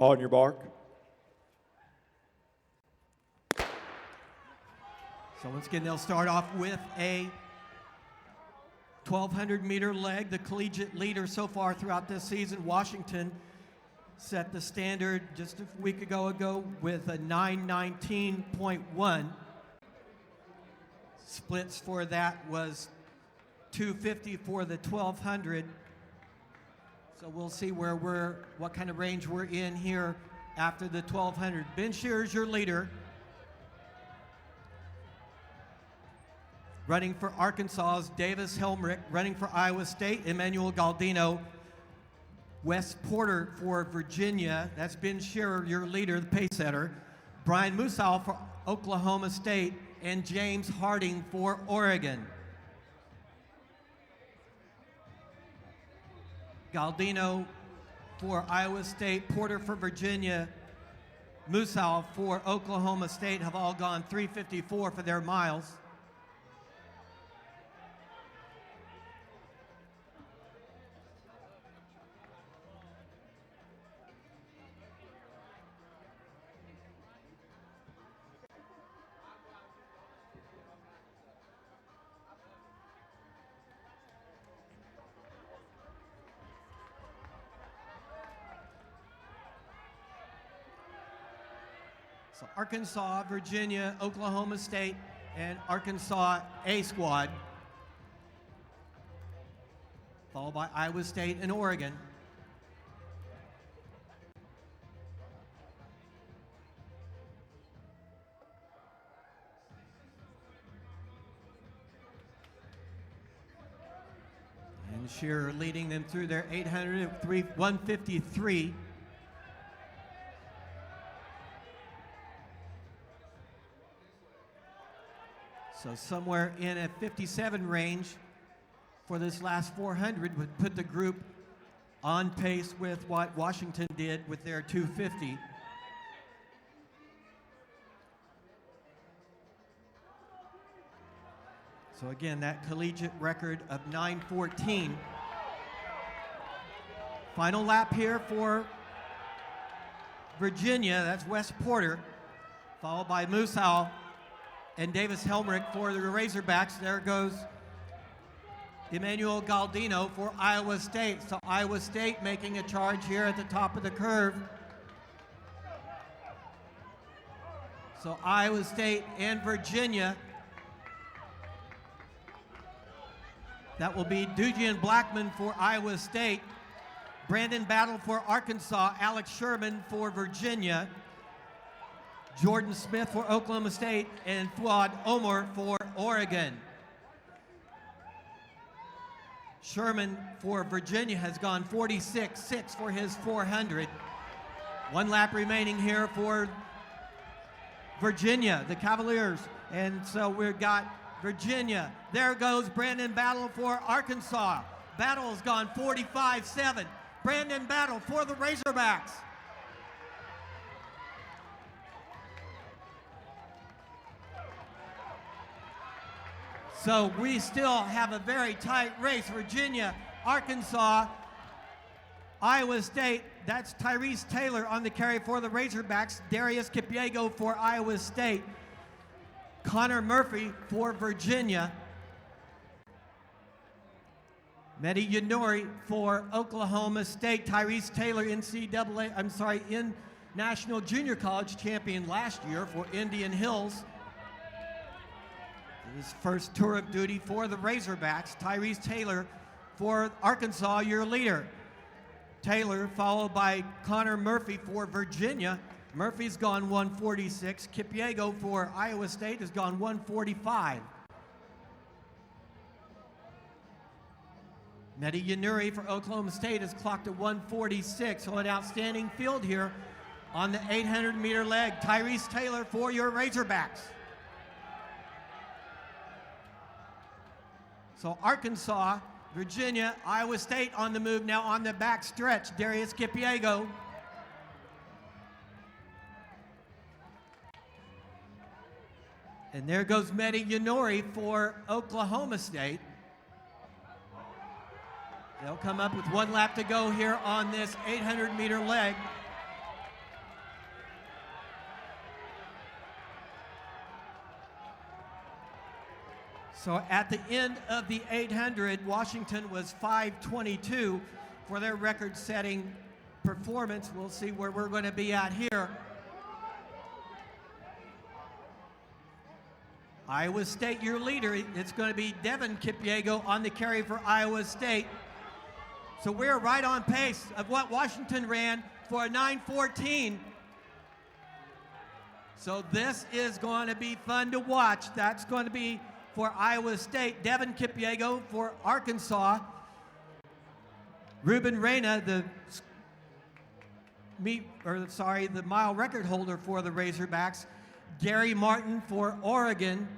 On your mark. So once again, they'll start off with a 1,200-meter leg. The collegiate leader so far throughout this season, Washington, set the standard just a week ago with a 9:19.1. Splits for that was 250 for the 1,200. So we'll see what kind of range we're in here after the 1,200. Ben Shearer's your leader. Running for Arkansas is Davis Helmrich. Running for Iowa State, Emmanuel Galdino. Wes Porter for Virginia. That's Ben Shearer, your leader, the pace setter. Brian Musal for Oklahoma State. And James Harding for Oregon. Galdino for Iowa State, Porter for Virginia, Musal for Oklahoma State have all gone 3:54 for their miles. So Arkansas, Virginia, Oklahoma State, and Arkansas A squad, followed by Iowa State and Oregon. And Shearer leading them through their 800 at 153. So somewhere in a 57 range for this last 400 would put the group on pace with what Washington did with their 250. So again, that collegiate record of 9:14. Final lap here for Virginia. That's Wes Porter, followed by Musal and Davis Helmrich for the Razorbacks. There goes Emmanuel Galdino for Iowa State. So Iowa State making a charge here at the top of the curve. So Iowa State and Virginia. That will be Dujian Blackman for Iowa State, Brandon Battle for Arkansas, Alex Sherman for Virginia, Jordan Smith for Oklahoma State, and Fuad Omar for Oregon. Sherman for Virginia has gone 46.6 for his 400. One lap remaining here for Virginia, the Cavaliers. And so we've got Virginia. There goes Brandon Battle for Arkansas. Battle's gone 45.7. Brandon Battle for the Razorbacks. So we still have a very tight race. Virginia, Arkansas, Iowa State. That's Tyrese Taylor on the carry for the Razorbacks. Darius Kipyego for Iowa State. Connor Murphy for Virginia. Mehdi Yanori for Oklahoma State. Tyrese Taylor, in National Junior College champion last year for Indian Hills. His first tour of duty for the Razorbacks. Tyrese Taylor for Arkansas, your leader. Taylor followed by Connor Murphy for Virginia. Murphy's gone 146. Kipyego for Iowa State has gone 145. Mehdi Yanuri for Oklahoma State has clocked a 146. So an outstanding field here on the 800-meter leg. Tyrese Taylor for your Razorbacks. So Arkansas, Virginia, Iowa State on the move now on the back stretch. Darius Kipyego. And there goes Mehdi Yanori for Oklahoma State. They'll come up with one lap to go here on this 800-meter leg. So at the end of the 800, Washington was 5:22 for their record-setting performance. We'll see where we're going to be at here. Iowa State, your leader, it's going to be Devin Kipyego on the carry for Iowa State. So we're right on pace of what Washington ran for a 9:14. So this is going to be fun to watch. That's going to be for Iowa State. Devin Kipyego for Arkansas. Ruben Reyna, the mile record holder for the Razorbacks. Gary Martin for Oregon.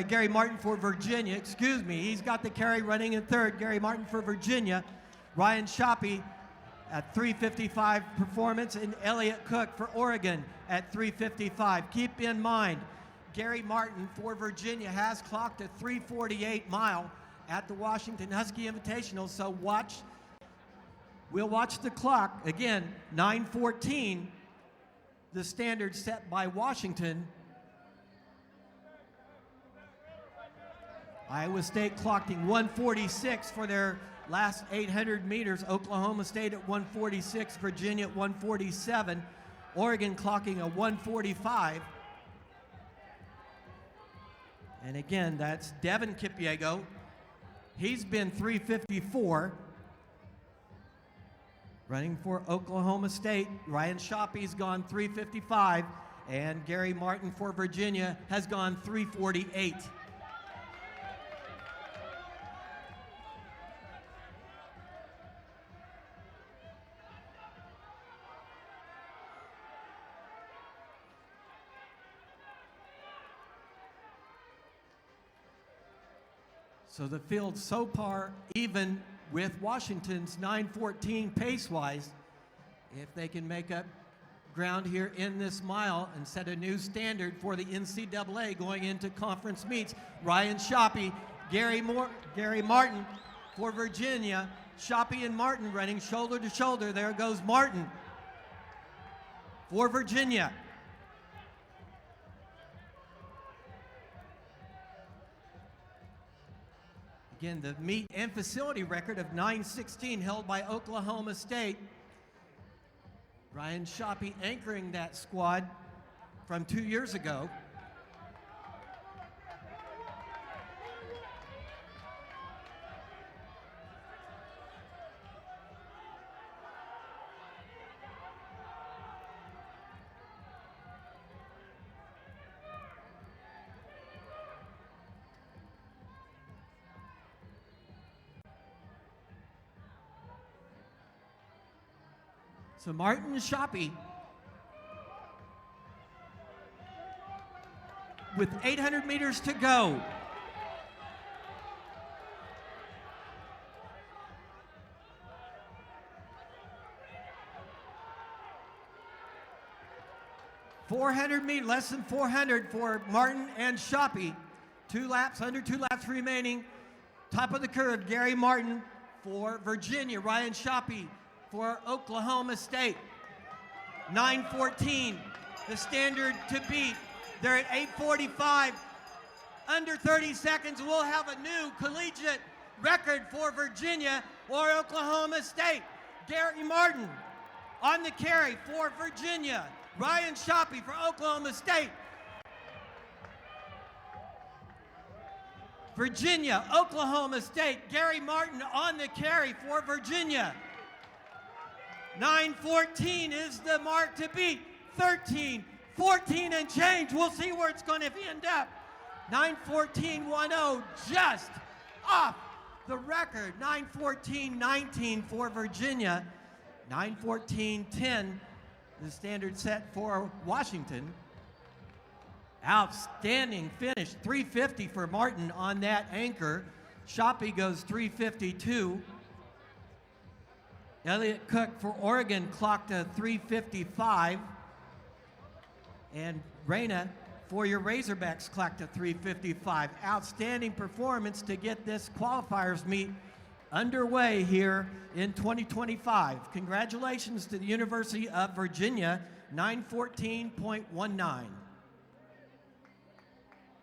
Gary Martin for Virginia. Excuse me. He's got the carry running in third. Gary Martin for Virginia. Ryan Shoppy at 3:55 performance, and Elliott Cook for Oregon at 3:55. Keep in mind, Gary Martin for Virginia has clocked a 3:48 mile at the Washington Husky Invitational, so we'll watch the clock. Again, 9:14, the standard set by Washington. Iowa State clocking 1:46 for their last 800 meters. Oklahoma State at 1:46, Virginia at 1:47, Oregon clocking a 1:45. And again, that's Devin Kipyego. He's been 3:54. Running for Oklahoma State, Ryan Shoppy's gone 3:55, and Gary Martin for Virginia has gone 3:48. So the field so far even with Washington's 9:14 pace-wise. If they can make up ground here in this mile and set a new standard for the NCAA going into conference meets. Ryan Shoppy, Gary Martin for Virginia. Shoppy and Martin running shoulder to shoulder. There goes Martin for Virginia. Again, the meet and facility record of 9:16 held by Oklahoma State. Ryan Shoppy anchoring that squad from 2 years ago. So Martin Shoppy with 800 meters to go. Less than 400 for Martin and Shoppy. 2 laps, under 2 laps remaining. Top of the curve, Gary Martin for Virginia. Ryan Shoppy for Oklahoma State. 9:14, the standard to beat. They're at 8:45. Under 30 seconds, we'll have a new collegiate record for Virginia or Oklahoma State. Gary Martin on the carry for Virginia. Ryan Shoppy for Oklahoma State. Virginia, Oklahoma State. Gary Martin on the carry for Virginia. 9:14 is the mark to beat. 13, 14 and change. We'll see where it's going to end up. 9:14.10, just off the record. 9:14.19 for Virginia. 9:14.10, the standard set for Washington. Outstanding finish. 3:50 for Martin on that anchor. Shoppy goes 3:52. Elliott Cook for Oregon clocked a 3:55. And Reyna for your Razorbacks clocked a 3:55. Outstanding performance to get this qualifiers meet underway here in 2025. Congratulations to the University of Virginia, 9:14.19.